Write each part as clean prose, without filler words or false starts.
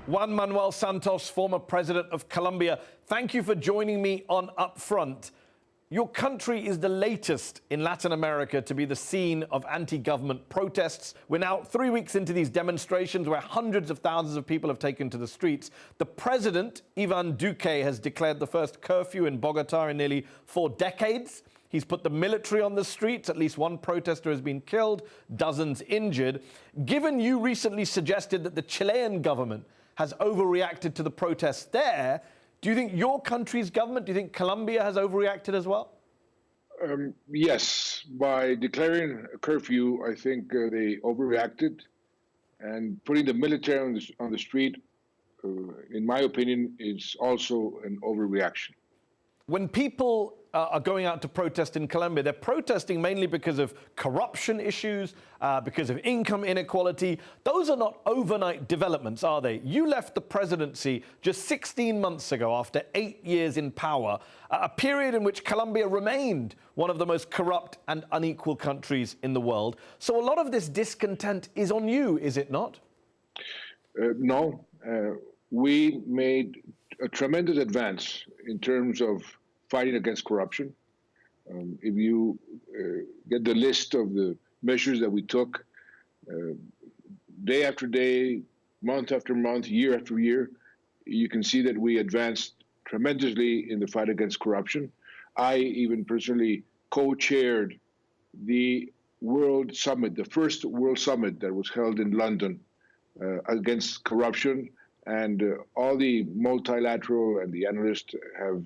Juan Manuel Santos, former president of Colombia, thank you for joining me on UpFront. Your country is the latest in Latin America to be the scene of anti-government protests. We're now 3 weeks into these demonstrations where hundreds of thousands of people have taken to the streets. The president, Ivan Duque, has declared the first curfew in Bogota in nearly 4 decades. He's put the military on the streets. At least 1 protester has been killed, dozens injured. Given you recently suggested that the Chilean government has overreacted to the protests there, do you think your country's government, do you think Colombia has overreacted as well? Yes. By declaring a curfew, I think they overreacted. And putting the military on the street, in my opinion, is also an overreaction. When people are going out to protest in Colombia, they're protesting mainly because of corruption issues, because of income inequality. Those are not overnight developments, are they? You left the presidency just 16 months ago after 8 years in power, a period in which Colombia remained one of the most corrupt and unequal countries in the world. So a lot of this discontent is on you, is it not? No. We made a tremendous advance in terms of fighting against corruption. If you get the list of the measures that we took, day after day, month after month, year after year, you can see that we advanced tremendously in the fight against corruption. I even personally co-chaired the World Summit, the first World Summit that was held in London against corruption. And all the multilateral and the analysts have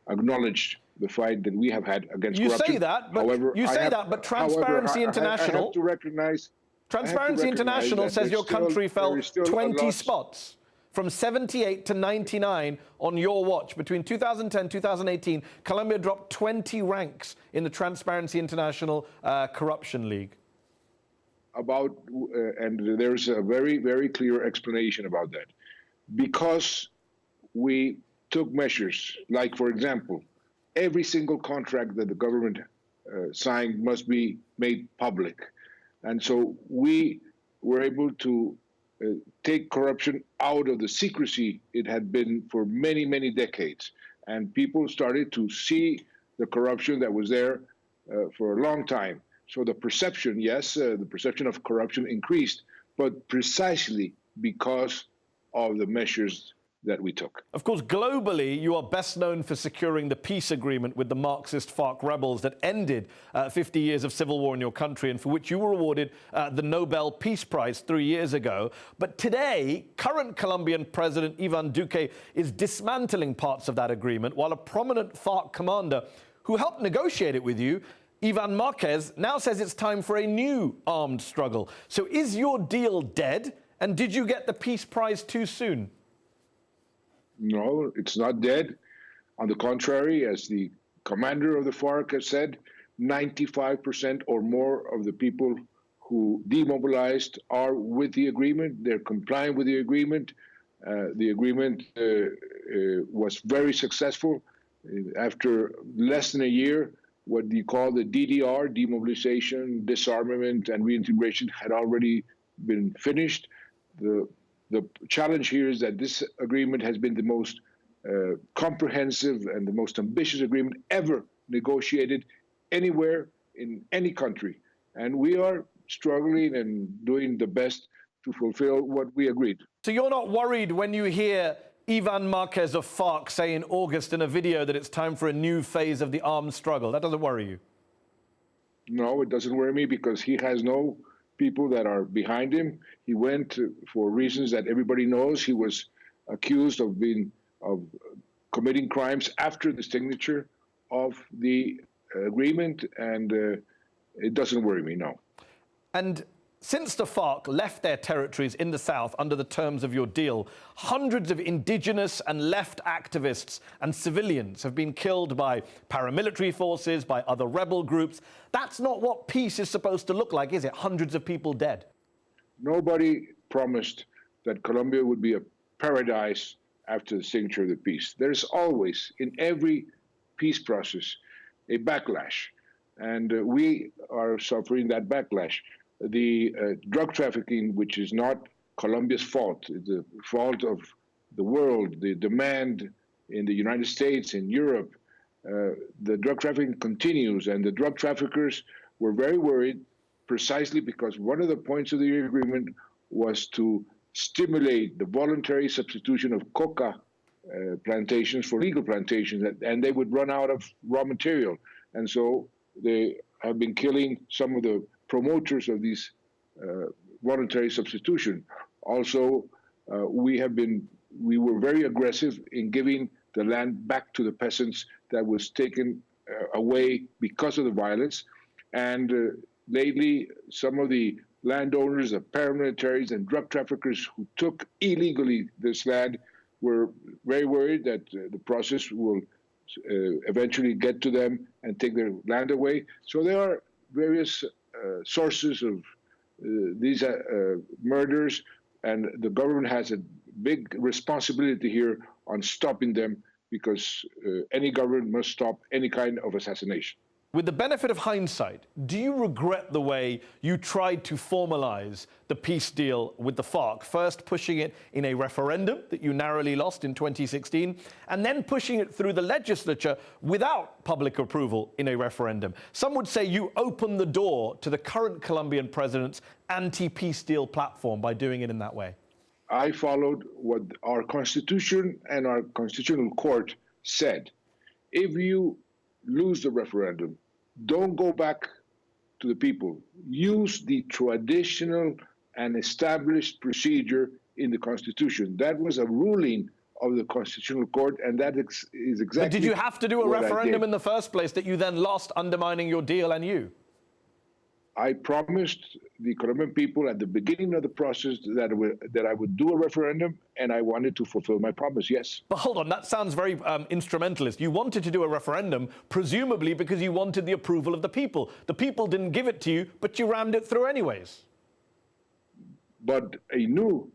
acknowledged the fight that we have had against corruption. You say that, but Transparency International. I have to recognize. Transparency International says your country fell 20 spots from 78 to 99 on your watch. Between 2010 and 2018, Colombia dropped 20 ranks in the Transparency International Corruption League. And there's a very, very clear explanation about that. Because we took measures, like, for example, every single contract that the government signed must be made public. And so we were able to take corruption out of the secrecy it had been for many, many decades. And people started to see the corruption that was there for a long time. So the perception, yes, the perception of corruption increased, but precisely because of the measures that we took. Of course, globally, you are best known for securing the peace agreement with the Marxist FARC rebels that ended 50 years of civil war in your country and for which you were awarded the Nobel Peace Prize 3 years ago. But today, current Colombian President Ivan Duque is dismantling parts of that agreement, while a prominent FARC commander who helped negotiate it with you, Duque Marquez, now says it's time for a new armed struggle. So is your deal dead? And did you get the Peace Prize too soon? No, it's not dead. On the contrary, as the commander of the FARC has said, 95% or more of the people who demobilized are with the agreement. They're complying with the agreement. The agreement was very successful. After less than a year, what you call the DDR, demobilization, disarmament, and reintegration, had already been finished. The challenge here is that this agreement has been the most comprehensive and the most ambitious agreement ever negotiated anywhere in any country. And we are struggling and doing the best to fulfill what we agreed. So you're not worried when you hear Duque Marquez of FARC say in August in a video that it's time for a new phase of the armed struggle? That doesn't worry you? No, it doesn't worry me because he has no people that are behind him. He went for reasons that everybody knows. He was accused of committing crimes after the signature of the agreement, and it doesn't worry me, no. And since the FARC left their territories in the south under the terms of your deal, hundreds of indigenous and left activists and civilians have been killed by paramilitary forces, by other rebel groups. That's not what peace is supposed to look like, is it? Hundreds of people dead. Nobody promised that Colombia would be a paradise after the signature of the peace. There's always, in every peace process, a backlash. And we are suffering that backlash. The drug trafficking, which is not Colombia's fault. It's the fault of the world, the demand in the United States, in Europe. The drug trafficking continues, and the drug traffickers were very worried precisely because one of the points of the agreement was to stimulate the voluntary substitution of coca plantations for legal plantations, and they would run out of raw material. And so they have been killing some of the promoters of these voluntary substitution. Also, we were very aggressive in giving the land back to the peasants that was taken away because of the violence. And lately, some of the landowners, the paramilitaries, and drug traffickers who took illegally this land were very worried that the process will eventually get to them and take their land away. So there are various sources of these murders, and the government has a big responsibility here on stopping them, because any government must stop any kind of assassination. With the benefit of hindsight, do you regret the way you tried to formalize the peace deal with the FARC, first pushing it in a referendum that you narrowly lost in 2016, and then pushing it through the legislature without public approval in a referendum? Some would say you opened the door to the current Colombian president's anti-peace deal platform by doing it in that way. I followed what our constitution and our constitutional court said. If you lose the referendum, don't go back to the people. Use the traditional and established procedure in the Constitution. That was a ruling of the Constitutional Court, and that is exactly. But did you have to do a referendum in the first place that you then lost, undermining your deal and you? I promised the Colombian people at the beginning of the process that I would do a referendum, and I wanted to fulfill my promise, yes. But hold on, that sounds very instrumentalist. You wanted to do a referendum, presumably because you wanted the approval of the people. The people didn't give it to you, but you rammed it through anyways. But a new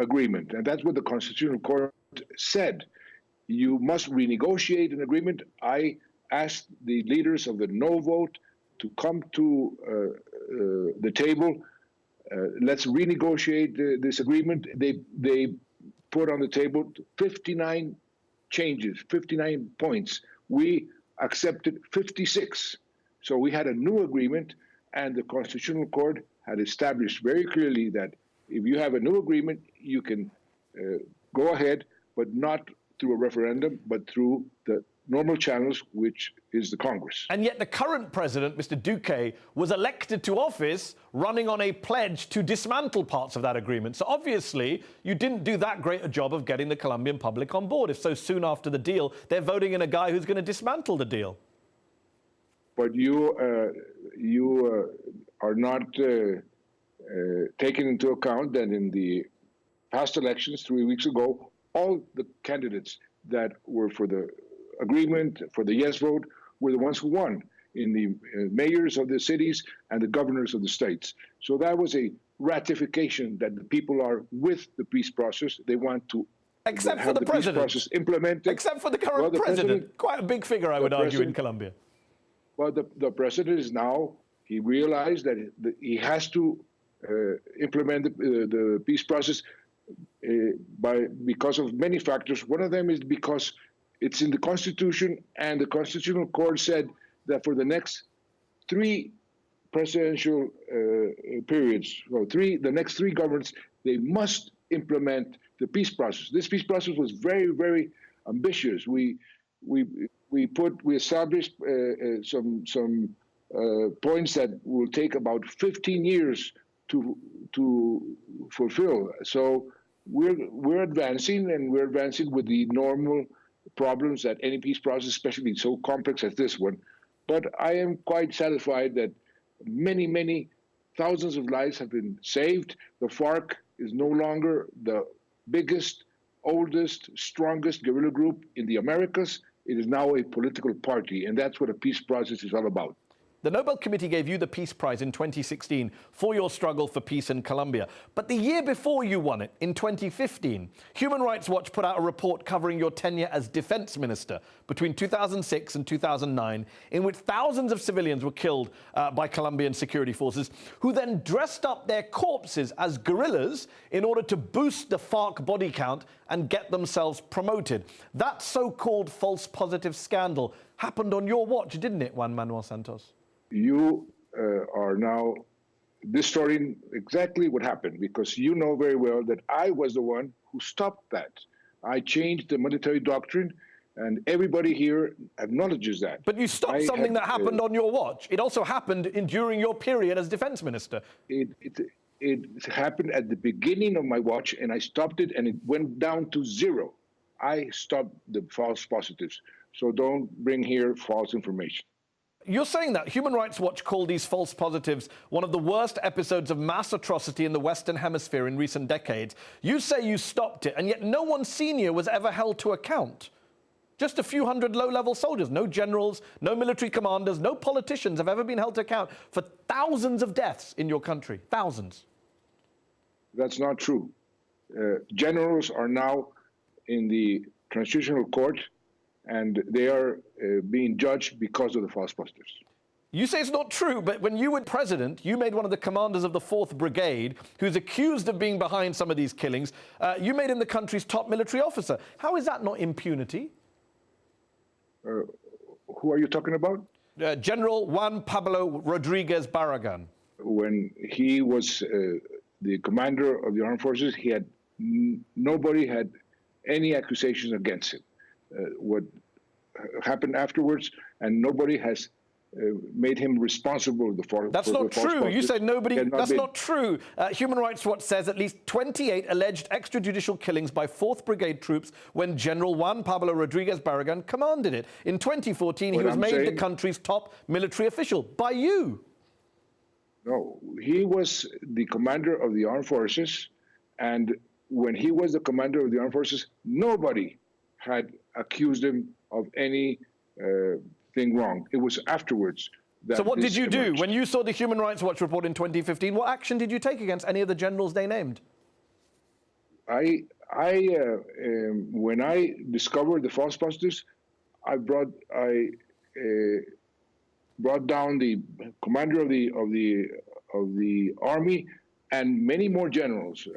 agreement, and that's what the Constitutional Court said. You must renegotiate an agreement. I asked the leaders of the no vote to come to the table. Let's renegotiate this agreement. They put on the table 59 changes, 59 points. We accepted 56. So we had a new agreement, and the Constitutional Court had established very clearly that if you have a new agreement, you can go ahead, but not through a referendum, but through the normal channels, which is the Congress. And yet the current president, Mr. Duque, was elected to office running on a pledge to dismantle parts of that agreement. So obviously, you didn't do that great a job of getting the Colombian public on board, if so soon after the deal, they're voting in a guy who's going to dismantle the deal. But you are not taking into account that in the past elections 3 weeks ago, all the candidates that were for the agreement, for the yes vote, were the ones who won in the mayors of the cities and the governors of the states. So that was a ratification that the people are with the peace process. They want to except for the president. Peace process implemented. Except for the current president. Quite a big figure, I would argue, in Colombia. Well, the president is now, he realized that he has to implement the peace process because of many factors. One of them is because it's in the Constitution, and the Constitutional Court said that for the next 3 presidential periods, the next 3 governments, they must implement the peace process. This peace process was very, very ambitious. We established some points that will take about 15 years to fulfill. So we're advancing, and we're advancing with the normal problems that any peace process, especially so complex as this one. But I am quite satisfied that many, many thousands of lives have been saved. The FARC is no longer the biggest, oldest, strongest guerrilla group in the Americas. It is now a political party, and that's what a peace process is all about. The Nobel Committee gave you the Peace Prize in 2016 for your struggle for peace in Colombia. But the year before you won it, in 2015, Human Rights Watch put out a report covering your tenure as defense minister between 2006 and 2009, in which thousands of civilians were killed by Colombian security forces, who then dressed up their corpses as guerrillas in order to boost the FARC body count and get themselves promoted. That so-called false positive scandal happened on your watch, didn't it, Juan Manuel Santos? You are now distorting exactly what happened, because you know very well that I was the one who stopped that. I changed the military doctrine, and everybody here acknowledges that. But you stopped something that happened on your watch. It also happened during your period as defense minister. It happened at the beginning of my watch, and I stopped it, and it went down to zero. I stopped the false positives. So don't bring here false information. You're saying that Human Rights Watch called these false positives one of the worst episodes of mass atrocity in the Western Hemisphere in recent decades. You say you stopped it, and yet no one senior was ever held to account. Just a few hundred low-level soldiers, no generals, no military commanders, no politicians have ever been held to account for thousands of deaths in your country. Thousands. That's not true. Generals are now in the Transitional Court, and they are being judged because of the false positives. You say it's not true, but when you were president, you made one of the commanders of the 4th Brigade, who's accused of being behind some of these killings, you made him the country's top military officer. How is that not impunity? Who are you talking about? General Juan Pablo Rodriguez Barragan. When he was the commander of the armed forces, he had nobody had any accusations against him. What happened afterwards, and nobody has made him responsible for That's not true. You said nobody. That's not true. Human Rights Watch says at least 28 alleged extrajudicial killings by 4th Brigade troops when General Juan Pablo Rodriguez Barragan commanded it. In 2014, he was made the country's top military official by you. No, he was the commander of the armed forces, and when he was the commander of the armed forces, nobody had accused him of any thing wrong. It was afterwards that. So what did you emerged. do when you saw the Human Rights Watch report in 2015? What action did you take against any of the generals they named? When I discovered the false positives, I brought down the commander of the army and many more generals.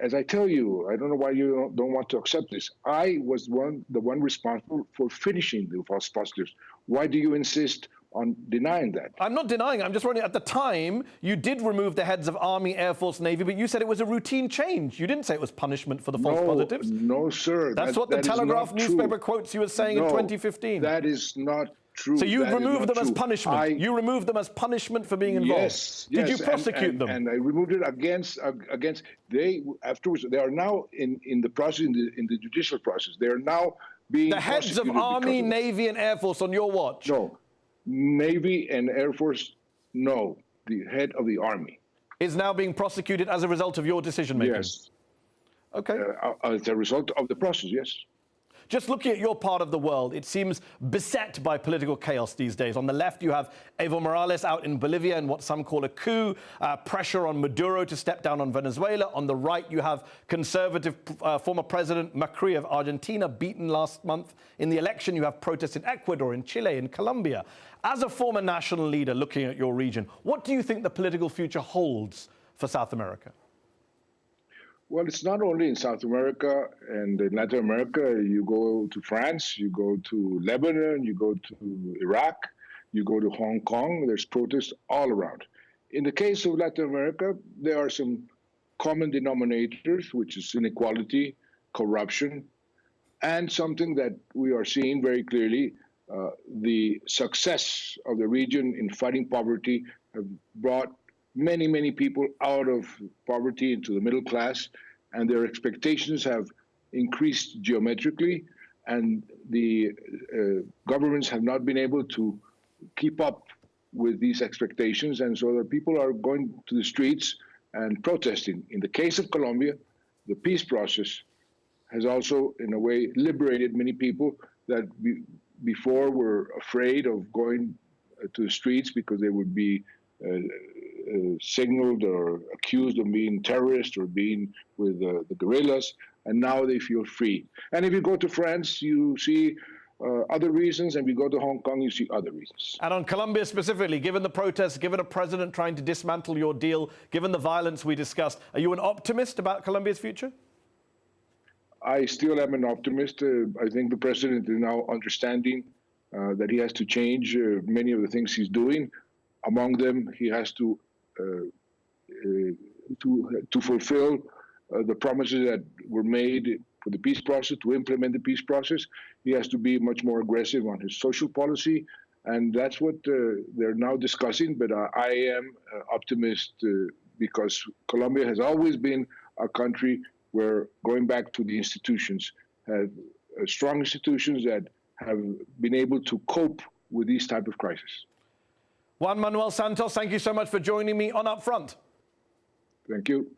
As I tell you, I don't know why you don't want to accept this. I was the one responsible for finishing the false positives. Why do you insist on denying that? I'm not denying it. I'm just wondering, at the time, you did remove the heads of Army, Air Force, Navy, but you said it was a routine change. You didn't say it was punishment for the false positives. No, sir. That's what the Telegraph newspaper quotes you as saying in 2015. That is not true. So you removed them as punishment. You removed them as punishment for being involved. Yes. Did you prosecute them? And I removed it against. They afterwards. They are now in the process, in the judicial process. They are now being the heads of Army, Navy, and Air Force on your watch. No, Navy and Air Force. No, the head of the Army is now being prosecuted as a result of your decision making. Yes. Okay. As a result of the process. Yes. Just looking at your part of the world, it seems beset by political chaos these days. On the left, you have Evo Morales out in Bolivia in what some call a coup, pressure on Maduro to step down on Venezuela. On the right, you have conservative former President Macri of Argentina beaten last month. In the election, you have protests in Ecuador, in Chile, in Colombia. As a former national leader looking at your region, what do you think the political future holds for South America? Well, it's not only in South America and in Latin America. You go to France, you go to Lebanon, you go to Iraq, you go to Hong Kong. There's protests all around. In the case of Latin America, there are some common denominators, which is inequality, corruption, and something that we are seeing very clearly, the success of the region in fighting poverty have brought many people out of poverty into the middle class, and their expectations have increased geometrically, and the governments have not been able to keep up with these expectations, and so the people are going to the streets and protesting. In the case of Colombia, the peace process has also, in a way, liberated many people that before were afraid of going to the streets because they would be signaled or accused of being terrorists or being with the guerrillas, and now they feel free. And if you go to France, you see other reasons, and if you go to Hong Kong, you see other reasons. And on Colombia specifically, given the protests, given a president trying to dismantle your deal, given the violence we discussed, are you an optimist about Colombia's future? I still am an optimist. I think the president is now understanding that he has to change many of the things he's doing. Among them, he has to fulfill the promises that were made for the peace process, to implement the peace process. He has to be much more aggressive on his social policy, and that's what they're now discussing. But I am optimist because Colombia has always been a country where, going back to the institutions, have strong institutions that have been able to cope with these type of crises. Juan Manuel Santos, thank you so much for joining me on UpFront. Thank you.